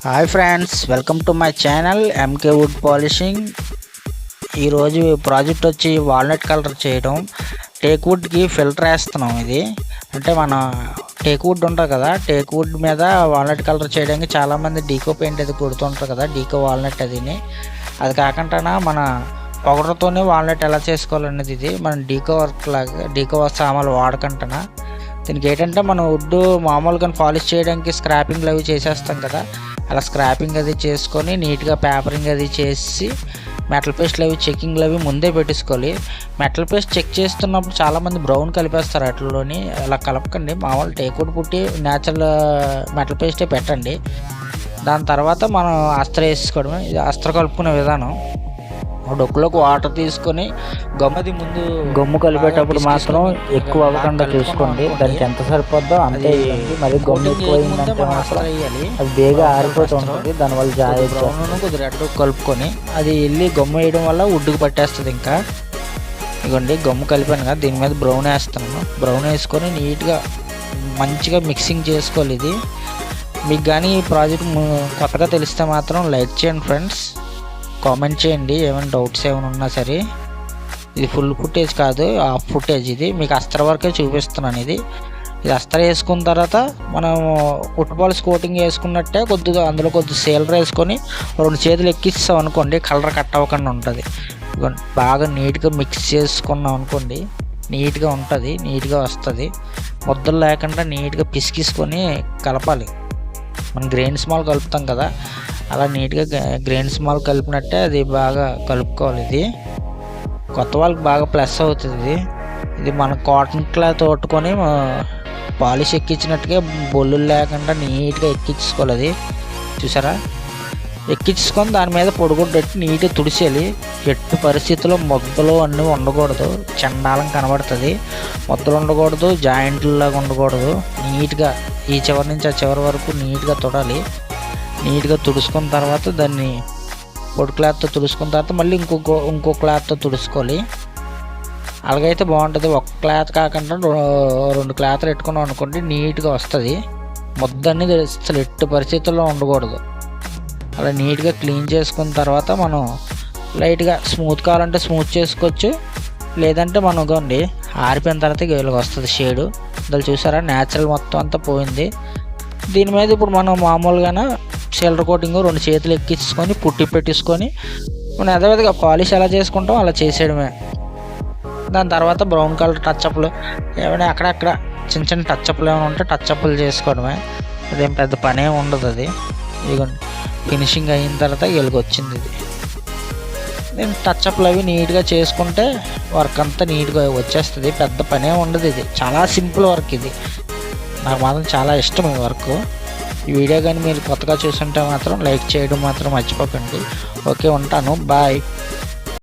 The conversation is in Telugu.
Hi friends, welcome to my channel MK wood polishing. ఈరోజు ప్రాజెక్ట్ వచ్చి వాల్నట్ కలర్ చేయడం. టేక్ వుడ్కి ఫిల్టర్ వేస్తున్నాం. ఇది అంటే మన టేక్ వుడ్ ఉంటుంది కదా, టేక్ వుడ్ మీద వాల్నట్ కలర్ చేయడానికి చాలామంది డీకో పెయింట్ అది కొడుతుంటారు కదా, డీకో వాల్నట్ అది కాకుండా మన పొగడతోనే వాల్నట్ ఎలా చేసుకోవాలనేది ఇది మన డీకో వర్క్ లాగా, డీకో సామాన్లు వాడకంటనా. దీనికి ఏంటంటే మనం వుడ్ మామూలుగా పాలిష్ చేయడానికి స్క్రాపింగ్లు అవి చేసేస్తాం కదా, అలా స్క్రాపింగ్ అది చేసుకొని నీట్గా పేపరింగ్ అది చేసి మెటల్ పేస్ట్లు అవి చెక్కింగ్లు అవి ముందే పెట్టేసుకోవాలి. మెటల్ పేస్ట్ చెక్ చేస్తున్నప్పుడు చాలామంది బ్రౌన్ కలిపేస్తారు అట్లలోని. అలా కలపకండి, మామూలు టేక్వుడ్ పుట్టి న్యాచురల్ మెటల్ పేస్టే పెట్టండి. దాని తర్వాత మనం అస్త్ర వేసుకోవడమే. ఇది అస్త్ర కలుపుకునే విధానం. డొక్కులోకి వాటర్ తీసుకొని ముందు గమ్ము కలిపేటప్పుడు మాత్రం ఎక్కువ అవ్వకుండా చూసుకోండి. దానికి ఎంత సరిపోద్దో అంతే వేయండి. మరి గమ్ము ఎక్కువ అయిందంటే మాత్రం అది బేగా ఆరిపోతుంటుంది. దానివల్ల కొద్దిగా రెడ్ కలుపుకొని అది వెళ్ళి గమ్ము వేయడం వల్ల వుడ్డుకు పట్టేస్తుంది. ఇంకా ఇదిగోండి గమ్ము కలిపాను కదా, దీని మీద బ్రౌన్ వేస్తున్నాను. బ్రౌన్ వేసుకొని నీట్గా మంచిగా మిక్సింగ్ చేసుకోవాలి. ఇది మీకు కానీ ఈ ప్రాజెక్ట్ కొత్తగా తెలిస్తే మాత్రం లైక్ చేయండి ఫ్రెండ్స్, కామెంట్ చేయండి ఏమైనా డౌట్స్ ఏమైనా ఉన్నా సరే. ఇది ఫుల్ ఫుటేజ్ కాదు, హాఫ్ ఫుటేజ్. ఇది మీకు అస్త్ర వరకే చూపిస్తున్నాను. ఇది అస్త్ర వేసుకున్న తర్వాత మనం ఫుట్బాల్స్ కోటింగ్ వేసుకున్నట్టే కొద్దిగా అందులో కొద్దిగా సీలర్ వేసుకొని 2 చేతులు ఎక్కిస్తాం అనుకోండి, కలర్ కట్ అవ్వకుండా ఉంటుంది. బాగా నీట్గా మిక్స్ చేసుకున్నాం అనుకోండి, నీట్గా ఉంటుంది, నీట్గా వస్తుంది. ముద్దలు లేకుండా నీట్గా పిసికిసుకొని కలపాలి. మనం గ్రెయిన్ స్మాల్ కలుపుతాం కదా, అలా నీట్గా గ్రెయిన్ స్మాల్ కలిపినట్టే అది బాగా కలుపుకోవాలి. ఇది కొత్త వాళ్ళకి బాగా ప్లస్ అవుతుంది. ఇది మన కాటన్ క్లాత్ కొట్టుకొని పాలిష్ ఎక్కించినట్టుగా బొల్లు లేకుండా నీట్గా ఎక్కించుకోవాలి. అది చూసారా, ఎక్కించుకొని దాని మీద పొడిగొడ్డట్టి నీట్గా తుడిసేయాలి. ఎట్టి పరిస్థితుల్లో ముద్దలు అన్నీ ఉండకూడదు, చండాలం కనబడుతుంది. ముద్దలు ఉండకూడదు, జాయింట్లలాగా ఉండకూడదు. నీట్గా ఈ చివరి నుంచి ఆ చివరి వరకు నీట్గా తుడాలి. నీట్గా తుడుచుకున్న తర్వాత దాన్ని పొడి క్లాత్తో తుడుచుకున్న తర్వాత మళ్ళీ ఇంకో క్లాత్తో తుడుచుకోవాలి. అలాగైతే బాగుంటుంది. ఒక క్లాత్ కాకుండా 2 క్లాత్లు పెట్టుకున్నాం అనుకోండి, నీట్గా వస్తుంది. ముద్ద అనేది అసలు ఎట్టి పరిస్థితుల్లో ఉండకూడదు. అలా నీట్గా క్లీన్ చేసుకున్న తర్వాత మనం లైట్గా స్మూత్ కావాలంటే స్మూత్ చేసుకోవచ్చు, లేదంటే మనం ఇగోండి ఆరిపోయిన తర్వాత వీళ్ళకి వస్తుంది షేడు. దాన్ని చూసారా, న్యాచురల్ మొత్తం అంతా పోయింది. దీని మీద ఇప్పుడు మనం మామూలుగానే సిల్వర్ కోటింగ్ 2 చేతులు ఎక్కించుకొని పుట్టి పెట్టేసుకొని మనం యథావిధిగా పాలిష్ ఎలా చేసుకుంటాం అలా చేసేయడమే. దాని తర్వాత బ్రౌన్ కలర్ టచ్అప్లు ఏమైనా అక్కడక్కడ చిన్న చిన్న టచ్అప్లు ఏమైనా ఉంటే టచ్అప్లు చేసుకోవడమే. అదేం పెద్ద పనే ఉండదు. అది ఇక ఫినిషింగ్ అయిన తర్వాత వీళ్ళకి వచ్చింది. ఇది నేను టచ్అప్లు అవి నీట్గా చేసుకుంటే వర్క్ అంతా నీట్గా వచ్చేస్తుంది. పెద్ద పనే ఉండదు. ఇది చాలా సింపుల్ వర్క్. ఇది నాకు మాత్రం చాలా ఇష్టం ఈ వర్క్. ఈ వీడియో కానీ మీరు కొత్తగా చూస్తుంటే మాత్రం లైక్ చేయడం మాత్రం మర్చిపోకండి. ఓకే, ఉంటాను, బాయ్.